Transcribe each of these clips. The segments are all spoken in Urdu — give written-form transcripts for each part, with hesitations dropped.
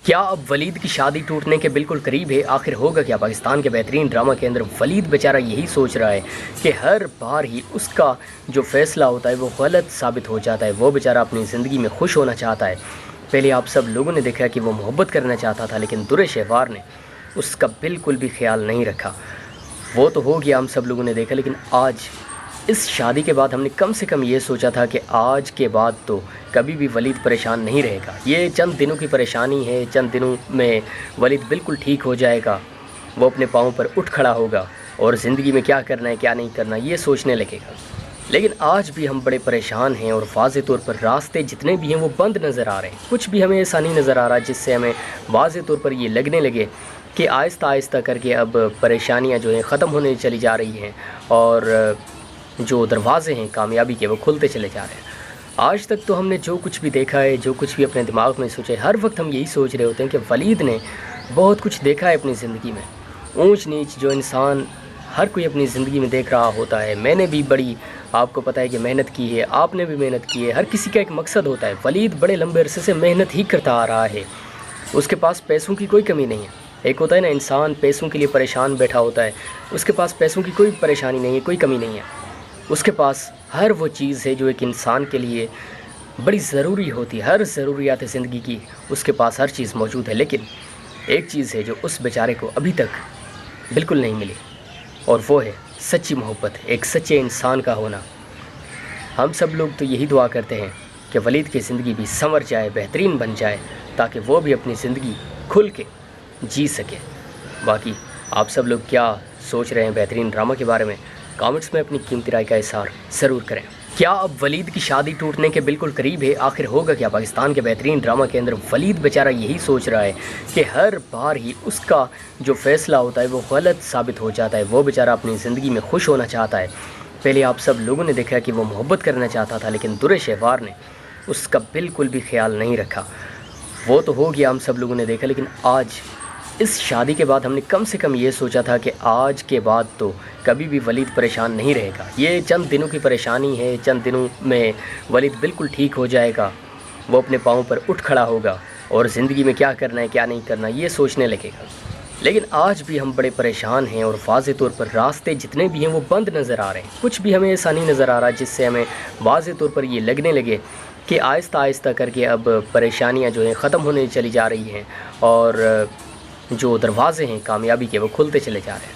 کیا اب ولید کی شادی ٹوٹنے کے بالکل قریب ہے؟ آخر ہوگا کیا؟ پاکستان کے بہترین ڈرامہ کے اندر ولید بیچارہ یہی سوچ رہا ہے کہ ہر بار ہی اس کا جو فیصلہ ہوتا ہے وہ غلط ثابت ہو جاتا ہے۔ وہ بیچارہ اپنی زندگی میں خوش ہونا چاہتا ہے۔ پہلے آپ سب لوگوں نے دیکھا کہ وہ محبت کرنا چاہتا تھا، لیکن درِ شہوار نے اس کا بالکل بھی خیال نہیں رکھا۔ وہ تو ہو گیا، ہم سب لوگوں نے دیکھا، لیکن آج اس شادی کے بعد ہم نے کم سے کم یہ سوچا تھا کہ آج کے بعد تو کبھی بھی ولید پریشان نہیں رہے گا۔ یہ چند دنوں کی پریشانی ہے، چند دنوں میں ولید بالکل ٹھیک ہو جائے گا، وہ اپنے پاؤں پر اٹھ کھڑا ہوگا اور زندگی میں کیا کرنا ہے کیا نہیں کرنا یہ سوچنے لگے گا۔ لیکن آج بھی ہم بڑے پریشان ہیں اور واضح طور پر راستے جتنے بھی ہیں وہ بند نظر آ رہے ہیں۔ کچھ بھی ہمیں ایسا نہیں نظر آ رہا جس سے ہمیں واضح طور پر یہ لگنے لگے کہ آہستہ آہستہ کر کے اب پریشانیاں جو ہیں ختم ہونے چلی جا رہی ہیں اور جو دروازے ہیں کامیابی کے وہ کھلتے چلے جا رہے ہیں۔ آج تک تو ہم نے جو کچھ بھی دیکھا ہے، جو کچھ بھی اپنے دماغ میں سوچے، ہر وقت ہم یہی سوچ رہے ہوتے ہیں کہ ولید نے بہت کچھ دیکھا ہے اپنی زندگی میں۔ اونچ نیچ جو انسان ہر کوئی اپنی زندگی میں دیکھ رہا ہوتا ہے۔ میں نے بھی بڑی آپ کو پتہ ہے کہ محنت کی ہے، آپ نے بھی محنت کی ہے، ہر کسی کا ایک مقصد ہوتا ہے۔ ولید بڑے لمبے عرصے سے محنت ہی کرتا آ رہا ہے، اس کے پاس پیسوں کی کوئی کمی نہیں ہے۔ ایک ہوتا ہے نا انسان پیسوں کے لیے پریشان بیٹھا ہوتا ہے، اس کے پاس پیسوں کی کوئی پریشانی نہیں ہے، کوئی کمی نہیں ہے۔ اس کے پاس ہر وہ چیز ہے جو ایک انسان کے لیے بڑی ضروری ہوتی ہے، ہر ضروریات زندگی کی اس کے پاس ہر چیز موجود ہے۔ لیکن ایک چیز ہے جو اس بیچارے کو ابھی تک بالکل نہیں ملی، اور وہ ہے سچی محبت، ایک سچے انسان کا ہونا۔ ہم سب لوگ تو یہی دعا کرتے ہیں کہ ولید کی زندگی بھی سنور جائے، بہترین بن جائے، تاکہ وہ بھی اپنی زندگی کھل کے جی سکے۔ باقی آپ سب لوگ کیا سوچ رہے ہیں بہترین ڈرامہ کے بارے میں؟ کامنٹس میں اپنی قیمتی رائے کا اظہار ضرور کریں۔ کیا اب ولید کی شادی ٹوٹنے کے بالکل قریب ہے؟ آخر ہوگا کیا؟ پاکستان کے بہترین ڈرامہ کے اندر ولید بیچارہ یہی سوچ رہا ہے کہ ہر بار ہی اس کا جو فیصلہ ہوتا ہے وہ غلط ثابت ہو جاتا ہے۔ وہ بیچارہ اپنی زندگی میں خوش ہونا چاہتا ہے۔ پہلے آپ سب لوگوں نے دیکھا کہ وہ محبت کرنا چاہتا تھا، لیکن درِ شہوار نے اس کا بالکل بھی خیال نہیں رکھا۔ وہ تو ہو گیا، ہم سب لوگوں نے دیکھا، لیکن آج اس شادی کے بعد ہم نے کم سے کم یہ سوچا تھا کہ آج کے بعد تو کبھی بھی ولید پریشان نہیں رہے گا۔ یہ چند دنوں کی پریشانی ہے، چند دنوں میں ولید بالکل ٹھیک ہو جائے گا، وہ اپنے پاؤں پر اٹھ کھڑا ہوگا اور زندگی میں کیا کرنا ہے کیا نہیں کرنا یہ سوچنے لگے گا۔ لیکن آج بھی ہم بڑے پریشان ہیں اور واضح طور پر راستے جتنے بھی ہیں وہ بند نظر آ رہے ہیں۔ کچھ بھی ہمیں ایسا نہیں نظر آ رہا جس سے ہمیں واضح طور پر یہ لگنے لگے کہ آہستہ آہستہ کر کے اب پریشانیاں جو ہیں ختم ہونے چلی جا رہی ہیں اور جو دروازے ہیں کامیابی کے وہ کھلتے چلے جا رہے ہیں۔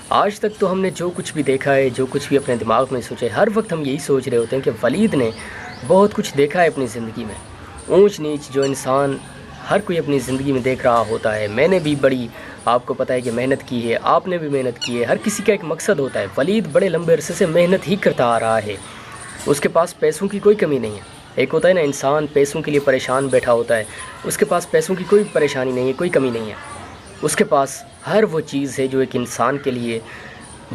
آج تک تو ہم نے جو کچھ بھی دیکھا ہے، جو کچھ بھی اپنے دماغ میں سوچے، ہر وقت ہم یہی سوچ رہے ہوتے ہیں کہ ولید نے بہت کچھ دیکھا ہے اپنی زندگی میں۔ اونچ نیچ جو انسان ہر کوئی اپنی زندگی میں دیکھ رہا ہوتا ہے۔ میں نے بھی بڑی آپ کو پتہ ہے کہ محنت کی ہے، آپ نے بھی محنت کی ہے، ہر کسی کا ایک مقصد ہوتا ہے۔ ولید بڑے لمبے عرصے سے محنت ہی کرتا آ رہا ہے، اس کے پاس پیسوں کی کوئی کمی نہیں ہے۔ ایک ہوتا ہے نا انسان پیسوں کے لیے پریشان بیٹھا ہوتا ہے، اس کے پاس پیسوں کی کوئی پریشانی نہیں ہے، کوئی کمی نہیں ہے۔ اس کے پاس ہر وہ چیز ہے جو ایک انسان کے لیے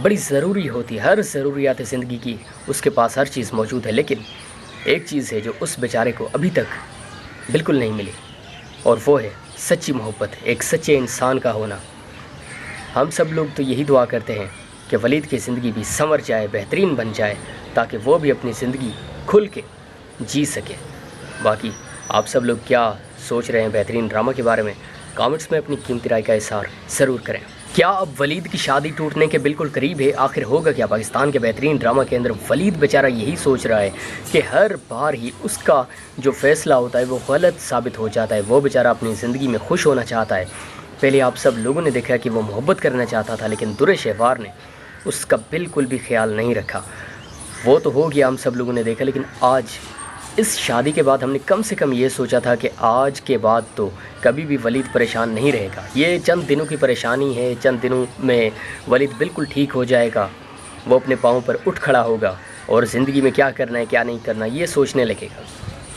بڑی ضروری ہوتی ہے، ہر ضروریات زندگی کی اس کے پاس ہر چیز موجود ہے۔ لیکن ایک چیز ہے جو اس بیچارے کو ابھی تک بالکل نہیں ملی، اور وہ ہے سچی محبت، ایک سچے انسان کا ہونا۔ ہم سب لوگ تو یہی دعا کرتے ہیں کہ ولید کی زندگی بھی سنور جائے، بہترین بن جائے، تاکہ وہ بھی اپنی زندگی کھل کے جی سکے۔ باقی آپ سب لوگ کیا سوچ رہے ہیں بہترین ڈرامہ کے بارے میں؟ کامنٹس میں اپنی قیمتی رائے کا اظہار ضرور کریں۔ کیا اب ولید کی شادی ٹوٹنے کے بالکل قریب ہے؟ آخر ہوگا کیا؟ پاکستان کے بہترین ڈرامہ کے اندر ولید بیچارہ یہی سوچ رہا ہے کہ ہر بار ہی اس کا جو فیصلہ ہوتا ہے وہ غلط ثابت ہو جاتا ہے۔ وہ بیچارہ اپنی زندگی میں خوش ہونا چاہتا ہے۔ پہلے آپ سب لوگوں نے دیکھا کہ وہ محبت کرنا چاہتا تھا، لیکن درِ شہوار نے اس کا بالکل بھی خیال نہیں رکھا۔ وہ تو ہو گیا، ہم سب لوگوں نے دیکھا، لیکن آج اس شادی کے بعد ہم نے کم سے کم یہ سوچا تھا کہ آج کے بعد تو کبھی بھی ولید پریشان نہیں رہے گا۔ یہ چند دنوں کی پریشانی ہے، چند دنوں میں ولید بالکل ٹھیک ہو جائے گا، وہ اپنے پاؤں پر اٹھ کھڑا ہوگا اور زندگی میں کیا کرنا ہے کیا نہیں کرنا یہ سوچنے لگے گا۔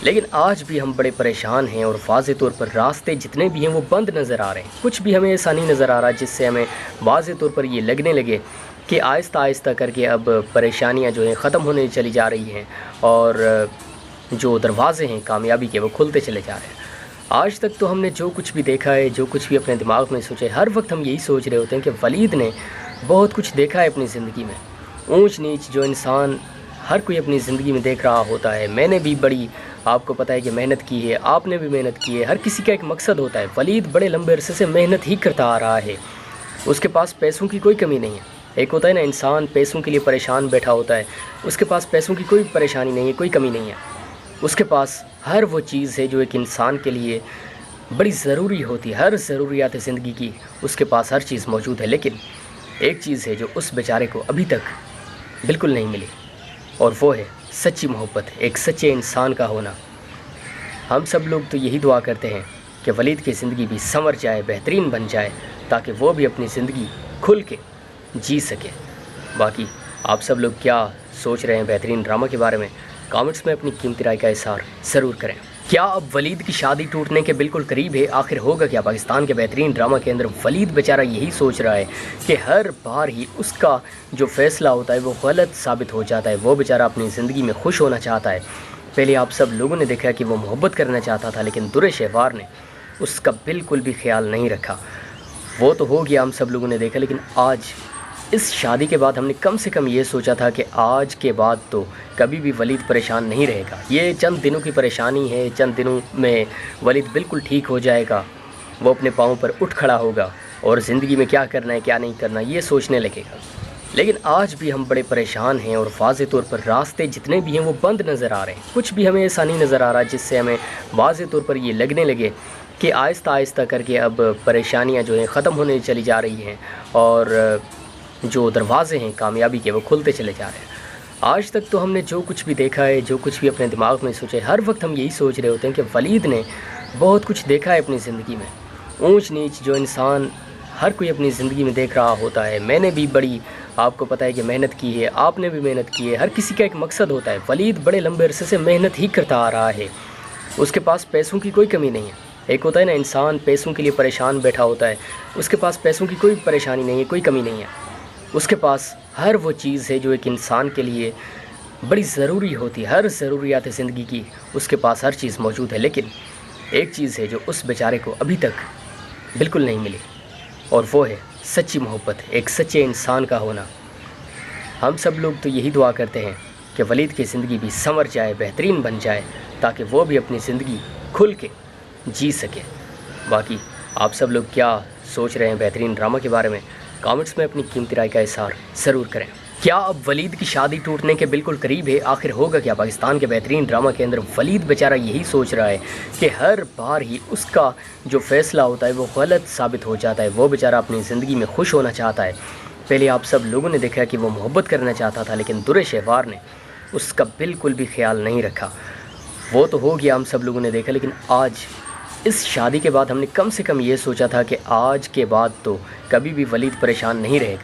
لیکن آج بھی ہم بڑے پریشان ہیں اور واضح طور پر راستے جتنے بھی ہیں وہ بند نظر آ رہے ہیں۔ کچھ بھی ہمیں ایسا نہیں نظر آ رہا جس سے ہمیں واضح طور پر یہ لگنے لگے کہ آہستہ آہستہ کر کے اب پریشانیاں جو ہیں ختم ہونے چلی جا رہی ہیں اور جو دروازے ہیں کامیابی کے وہ کھلتے چلے جا رہے ہیں۔ آج تک تو ہم نے جو کچھ بھی دیکھا ہے، جو کچھ بھی اپنے دماغ میں سوچے، ہر وقت ہم یہی سوچ رہے ہوتے ہیں کہ ولید نے بہت کچھ دیکھا ہے اپنی زندگی میں۔ اونچ نیچ جو انسان ہر کوئی اپنی زندگی میں دیکھ رہا ہوتا ہے۔ میں نے بھی بڑی آپ کو پتہ ہے کہ محنت کی ہے، آپ نے بھی محنت کی ہے، ہر کسی کا ایک مقصد ہوتا ہے۔ ولید بڑے لمبے عرصے سے محنت ہی کرتا آ رہا ہے، اس کے پاس پیسوں کی کوئی کمی نہیں ہے۔ ایک ہوتا ہے نا انسان پیسوں کے لیے پریشان بیٹھا ہوتا ہے، اس کے پاس پیسوں کی کوئی پریشانی نہیں ہے، کوئی کمی نہیں ہے۔ اس کے پاس ہر وہ چیز ہے جو ایک انسان کے لیے بڑی ضروری ہوتی ہے، ہر ضروریات زندگی کی اس کے پاس ہر چیز موجود ہے، لیکن ایک چیز ہے جو اس بیچارے کو ابھی تک بالکل نہیں ملی، اور وہ ہے سچی محبت، ایک سچے انسان کا ہونا۔ ہم سب لوگ تو یہی دعا کرتے ہیں کہ ولید کی زندگی بھی سنور جائے، بہترین بن جائے، تاکہ وہ بھی اپنی زندگی کھل کے جی سکے۔ باقی آپ سب لوگ کیا سوچ رہے ہیں بہترین ڈرامہ کے بارے میں، کامنٹس میں اپنی قیمتی رائے کا اظہار ضرور کریں۔ کیا اب ولید کی شادی ٹوٹنے کے بالکل قریب ہے؟ آخر ہوگا کیا؟ پاکستان کے بہترین ڈرامہ کے اندر ولید بیچارہ یہی سوچ رہا ہے کہ ہر بار ہی اس کا جو فیصلہ ہوتا ہے وہ غلط ثابت ہو جاتا ہے۔ وہ بیچارہ اپنی زندگی میں خوش ہونا چاہتا ہے۔ پہلے آپ سب لوگوں نے دیکھا کہ وہ محبت کرنا چاہتا تھا، لیکن درِ شہوار نے اس کا بالکل بھی خیال نہیں رکھا۔ وہ تو ہو گیا، ہم سب لوگوں نے دیکھا، لیکن آج اس شادی کے بعد ہم نے کم سے کم یہ سوچا تھا کہ آج کے بعد تو کبھی بھی ولید پریشان نہیں رہے گا۔ یہ چند دنوں کی پریشانی ہے، چند دنوں میں ولید بالکل ٹھیک ہو جائے گا، وہ اپنے پاؤں پر اٹھ کھڑا ہوگا اور زندگی میں کیا کرنا ہے کیا نہیں کرنا یہ سوچنے لگے گا۔ لیکن آج بھی ہم بڑے پریشان ہیں، اور واضح طور پر راستے جتنے بھی ہیں وہ بند نظر آ رہے ہیں۔ کچھ بھی ہمیں ایسا نہیں نظر آ رہا جس سے ہمیں واضح طور پر یہ لگنے لگے کہ آہستہ آہستہ کر کے اب پریشانیاں جو ہیں ختم ہونے چلی جا رہی ہیں، اور جو دروازے ہیں کامیابی کے وہ کھلتے چلے جا رہے ہیں۔ آج تک تو ہم نے جو کچھ بھی دیکھا ہے، جو کچھ بھی اپنے دماغ میں سوچے، ہر وقت ہم یہی سوچ رہے ہوتے ہیں کہ ولید نے بہت کچھ دیکھا ہے اپنی زندگی میں، اونچ نیچ جو انسان ہر کوئی اپنی زندگی میں دیکھ رہا ہوتا ہے۔ میں نے بھی بڑی، آپ کو پتہ ہے کہ محنت کی ہے، آپ نے بھی محنت کی ہے، ہر کسی کا ایک مقصد ہوتا ہے۔ ولید بڑے لمبے عرصے سے محنت ہی کرتا آ رہا ہے، اس کے پاس پیسوں کی کوئی کمی نہیں ہے۔ ایک ہوتا ہے نا انسان پیسوں کے لیے پریشان بیٹھا ہوتا ہے، اس کے پاس پیسوں کی کوئی پریشانی نہیں ہے، کوئی کمی نہیں ہے۔ اس کے پاس ہر وہ چیز ہے جو ایک انسان کے لیے بڑی ضروری ہوتی ہے، ہر ضروریات زندگی کی اس کے پاس ہر چیز موجود ہے، لیکن ایک چیز ہے جو اس بیچارے کو ابھی تک بالکل نہیں ملی، اور وہ ہے سچی محبت، ایک سچے انسان کا ہونا۔ ہم سب لوگ تو یہی دعا کرتے ہیں کہ ولید کی زندگی بھی سنور جائے، بہترین بن جائے، تاکہ وہ بھی اپنی زندگی کھل کے جی سکے۔ باقی آپ سب لوگ کیا سوچ رہے ہیں بہترین ڈرامہ کے بارے میں، کامنٹس میں اپنی قیمتی رائے کا اظہار ضرور کریں۔ کیا اب ولید کی شادی ٹوٹنے کے بالکل قریب ہے؟ آخر ہوگا کیا؟ پاکستان کے بہترین ڈرامہ کے اندر ولید بیچارہ یہی سوچ رہا ہے کہ ہر بار ہی اس کا جو فیصلہ ہوتا ہے وہ غلط ثابت ہو جاتا ہے۔ وہ بیچارہ اپنی زندگی میں خوش ہونا چاہتا ہے۔ پہلے آپ سب لوگوں نے دیکھا کہ وہ محبت کرنا چاہتا تھا، لیکن درِ شہوار نے اس کا بالکل بھی خیال نہیں رکھا۔ وہ تو ہو گیا، ہم سب لوگوں نے دیکھا، لیکن آج اس شادی کے بعد ہم نے کم سے کم یہ سوچا تھا کہ آج کے بعد تو کبھی بھی ولید پریشان نہیں رہے گا۔